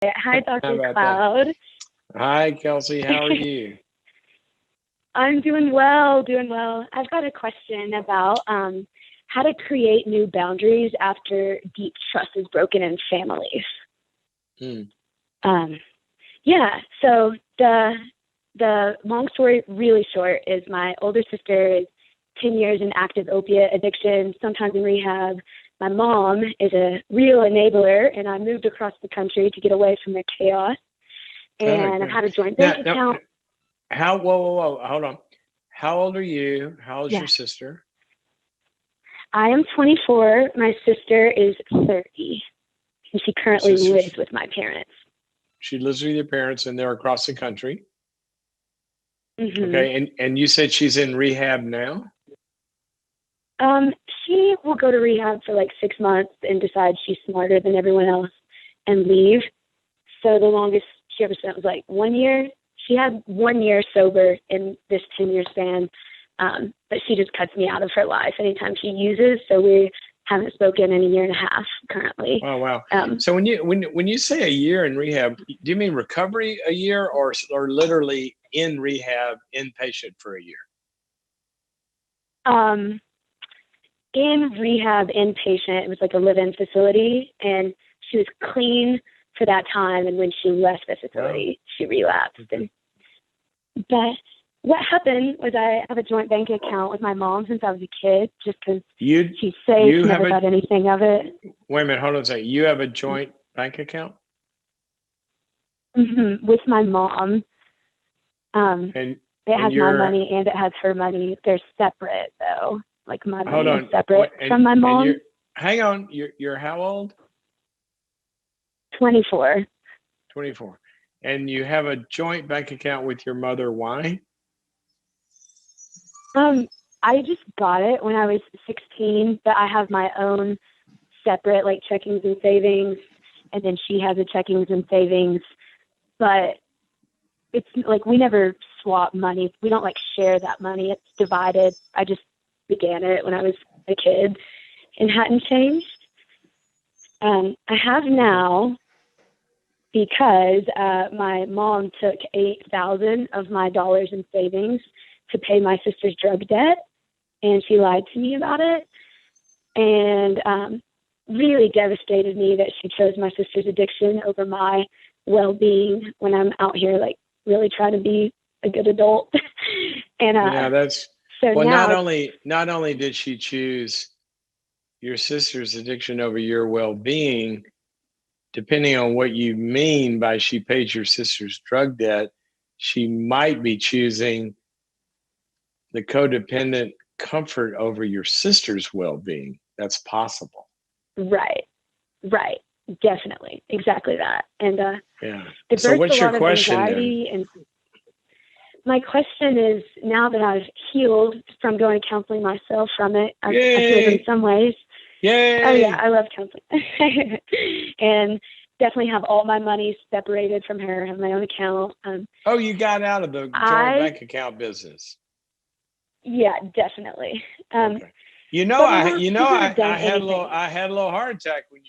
Hi, How Dr. about that? Cloud. Hi, Kelsey. How are you? I'm doing well, doing well. I've got a question about how to create new boundaries after deep trust is broken in families. Hmm. Um, yeah, so the long story really short is my older sister is 10 years in active opiate addiction, sometimes in rehab. My mom is a real enabler, and I moved across the country to get away from the chaos. Oh, And I good. had a joint bank Now, account. how? Whoa, whoa, whoa. Hold on. How old are you? How old is Yeah, your sister? I am 24. My sister is 30, and she Your currently sister. lives with my parents. She lives with your parents, and they're across the country. hmm Okay, and you said she's in rehab now. Um, she will go to rehab for like 6 months and decide she's smarter than everyone else and leave. So the longest she ever spent was like 1 year. She had 1 year sober in this 10-year span, but she just cuts me out of her life anytime she uses. So we haven't spoken in a year and a half currently. Wow, wow. Um, So when you say a year in rehab, do you mean recovery a year, or literally in rehab, inpatient for a year? um, in rehab inpatient. It was like a live-in facility, and she was clean for that time. And when she left the Wow. facility, she relapsed. Okay. And but what happened was I have a joint bank account with my mom since I was a kid, just because You she's safe. you have Never a thought anything of it. Wait a minute, hold on a second. You have a joint bank account, With my mom. Um, and it and has my you're money and it has her money. They're separate though. Like my hold money is on, separate from my and you're mom. hang on. You're how old? 24. 24, and you have a joint bank account with your mother. Why? Um, I just got it when I was 16, but I have my own separate like checkings and savings, and then she has a checkings and savings. But it's like we never swap money. We don't like share that money. It's divided. I just began it when I was a kid and hadn't changed. I have Okay. now because my mom took 8,000 of my dollars in savings to pay my sister's drug debt, and she lied to me about it, and really devastated me that she chose my sister's addiction over my well-being when I'm out here like really trying to be a good adult. and That's so well. now it's Not only did she choose your sister's addiction over your well-being, depending on what you mean by she paid your sister's drug debt, she might be choosing the codependent comfort over your sister's well-being. That's possible. right, right, definitely, exactly that. And Yeah. it So birthed a what's your lot of question then? anxiety. And my question is, now that I've healed from going to counseling myself from it, I've healed in Yay! some ways. Oh yeah, Yay! I love counseling. And definitely have all my money separated from her, have my own account. Oh, you got out of the joint I bank account business. Yeah, definitely. Um, Okay. but my mom, she's never done anything. I had a little heart attack when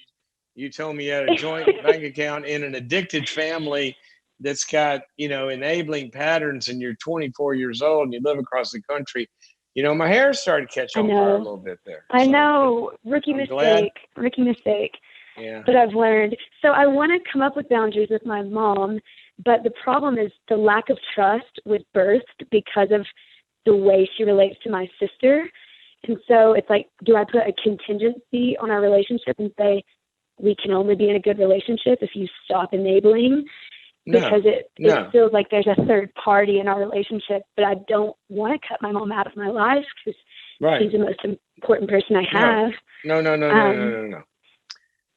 you told me you had a joint bank account in an addicted family that's got, enabling patterns, and you're 24 years old and you live across the country. My hair started to catch I on fire a know, little bit there. I So know, I'm glad. rookie mistake. Yeah. But I've learned. So I want to come up with boundaries with my mom, but the problem is the lack of trust was birthed because of the way she relates to my sister. And so it's like, do I put a contingency on our relationship and say we can only be in a good relationship if you stop enabling? Because No, it no. feels like there's a third party in our relationship, but I don't want to cut my mom out of my life because she's Right. the most important person I No, have. no, no, no, no, no, Um, no, no.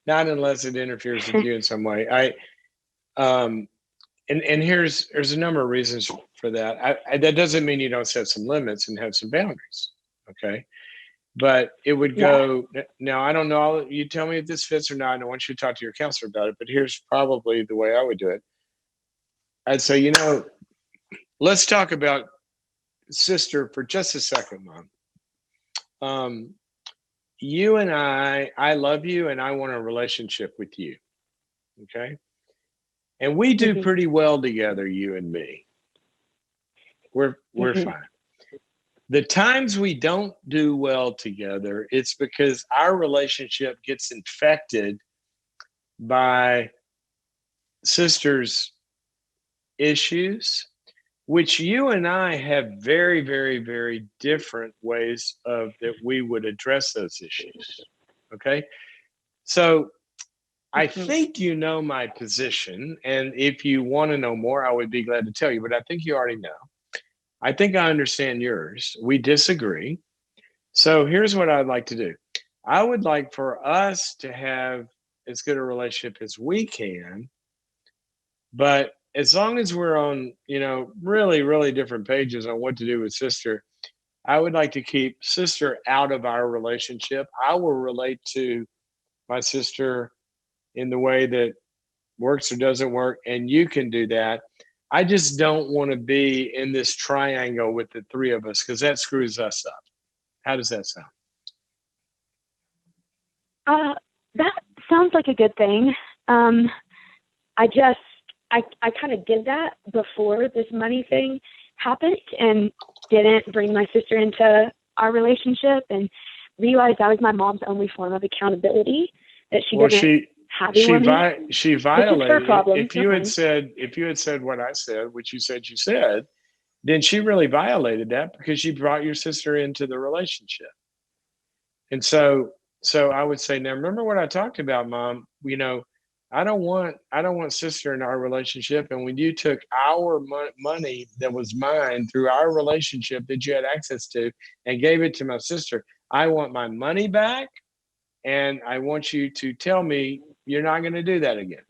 Not unless it interferes with you in some way. Um, and here's a number of reasons for that. That doesn't mean you don't set some limits and have some boundaries. Okay. But it would yeah, go now. I don't know. You tell me if this fits or not. And I want you to talk to your counselor about it. But here's probably the way I would do it. I'd say, let's talk about sister for just a second, Mom. Um, you and I love you, and I want a relationship with you. Okay. And we do Mhm. pretty well together, you and me. We're Mhm. fine. The times we don't do well together, it's because our relationship gets infected by sister's issues, which you and I have very, very, very different ways of that we would address those issues. Okay. So I Mhm. think you know my position. And if you want to know more, I would be glad to tell you, but I think you already know. I think I understand yours. We disagree. So here's what I'd like to do. I would like for us to have as good a relationship as we can, but as long as we're on, really, really different pages on what to do with sister, I would like to keep sister out of our relationship. I will relate to my sister in the way that works or doesn't work, and you can do that. I just don't want to be in this triangle with the three of us because that screws us up. How does that sound? That sounds like a good thing. Um, I just, I kind of did that before this money thing happened and didn't bring my sister into our relationship and realized that was my mom's only form of accountability, that she Well, didn't she have she anyone, vi- she which is her violated it. problem. Not mine. If you had said what I said, which you said, then she really violated that because she brought your sister into the relationship. And so I would say, now remember what I talked about, Mom. I don't want sister in our relationship. And when you took our money that was mine through our relationship that you had access to and gave it to my sister, I want my money back, and I want you to tell me you're not going to do that again.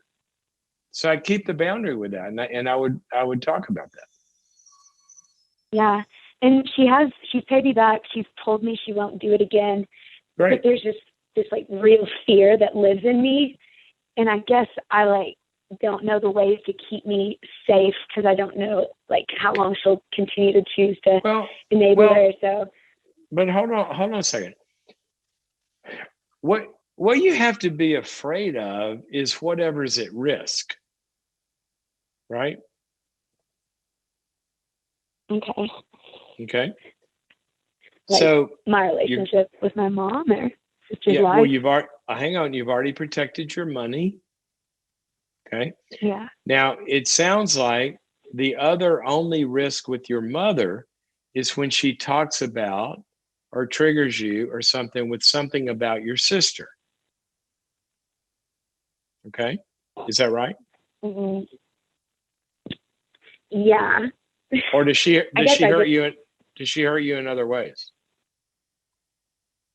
So I'd keep the boundary with that, and I would talk about that. Yeah. And she's paid me back. She's told me she won't do it again. But Great. there's just this like real fear that lives in me. And I guess I like don't know the ways to keep me safe because I don't know like how long she'll continue to choose to Well, enable well, her. So but hold on a second. What what you have to be afraid of is whatever's at risk, right? okay. Okay. Like So my you relationship with my mom or sister's yeah, well life. you've already hang on, you've already protected your money. Okay. Yeah. Now it sounds like the other only risk with your mother is when she talks about or triggers you or something with something about your sister. Okay. Is that right? Mm-hmm. Yeah. Or does she I does guess she I hurt just you does she hurt you in other ways?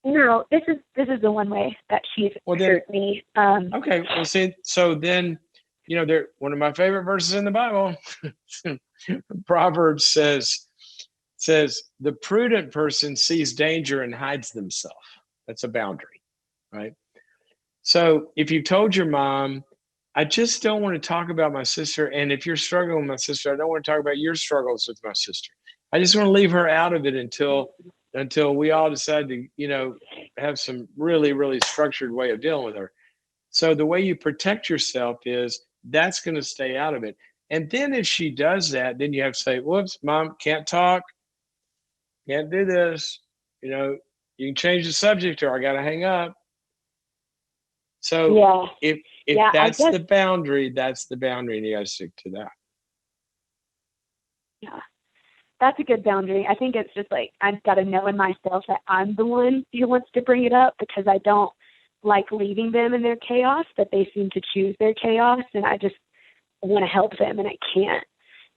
no, this is the one way that she's Well then, hurt me. okay. Well, see, so then, there one of my favorite verses in the Bible, Proverbs says the prudent person sees danger and hides themselves. That's a boundary, right? So if you told your mom, I just don't want to talk about my sister, and if you're struggling with my sister, I don't want to talk about your struggles with my sister. I just want to leave her out of it until we all decide to, have some really, really structured way of dealing with her. So the way you protect yourself is that's going to stay out of it. And then if she does that, then you have to say, whoops, mom, can't talk, can't do this. You know, you can change the subject or I got to hang up. So Yeah. if Yeah, I that's guess the boundary, that's the boundary, and you got to stick to that. yeah. That's a good boundary. I think it's just like I've got to know in myself that I'm the one who wants to bring it up because I don't like leaving them in their chaos, that they seem to choose their chaos, and I just want to help them and I can't.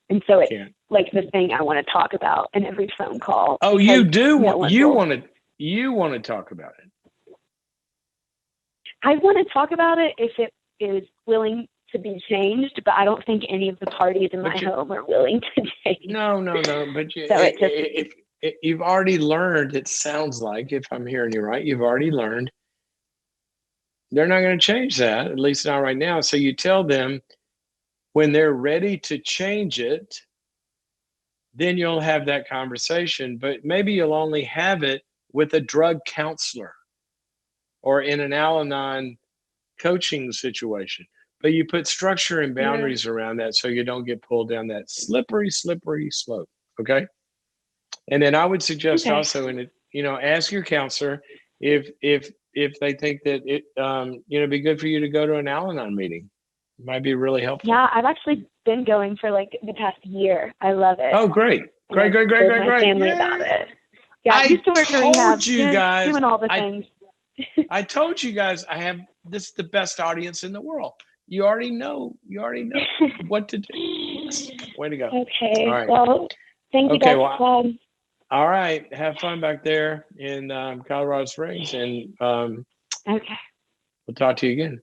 And so it's Can't. like the thing I want to talk about in every phone call Oh, because you do no want one will. you want to talk about it. I want to talk about it if it is willing to be changed, but I don't think any of the parties in my But home are willing to change. no. But So it just, if you've already learned, it sounds like, if I'm hearing you right, you've already learned they're not going to change that, at least not right now. So you tell them when they're ready to change it, then you'll have that conversation. But maybe you'll only have it with a drug counselor or in an Al Anon coaching situation. but you put structure and Yeah. boundaries around that so you don't get pulled down that slippery slope. Okay. And then I would suggest Okay. also, in it, ask your counselor if they think that it, be good for you to go to an Al-Anon meeting. It might be really helpful. Yeah, I've actually been going for like the past year. I love it. Oh, great. And I've told my family about it. Yeah, I used to work in rehab, doing all the things. I told you guys this is the best audience in the world. You already know what to do. Yes. Way to go. Okay. All right. Well, thank you guys for calling. All right. Have fun back there in Colorado Springs, and Okay. we'll talk to you again.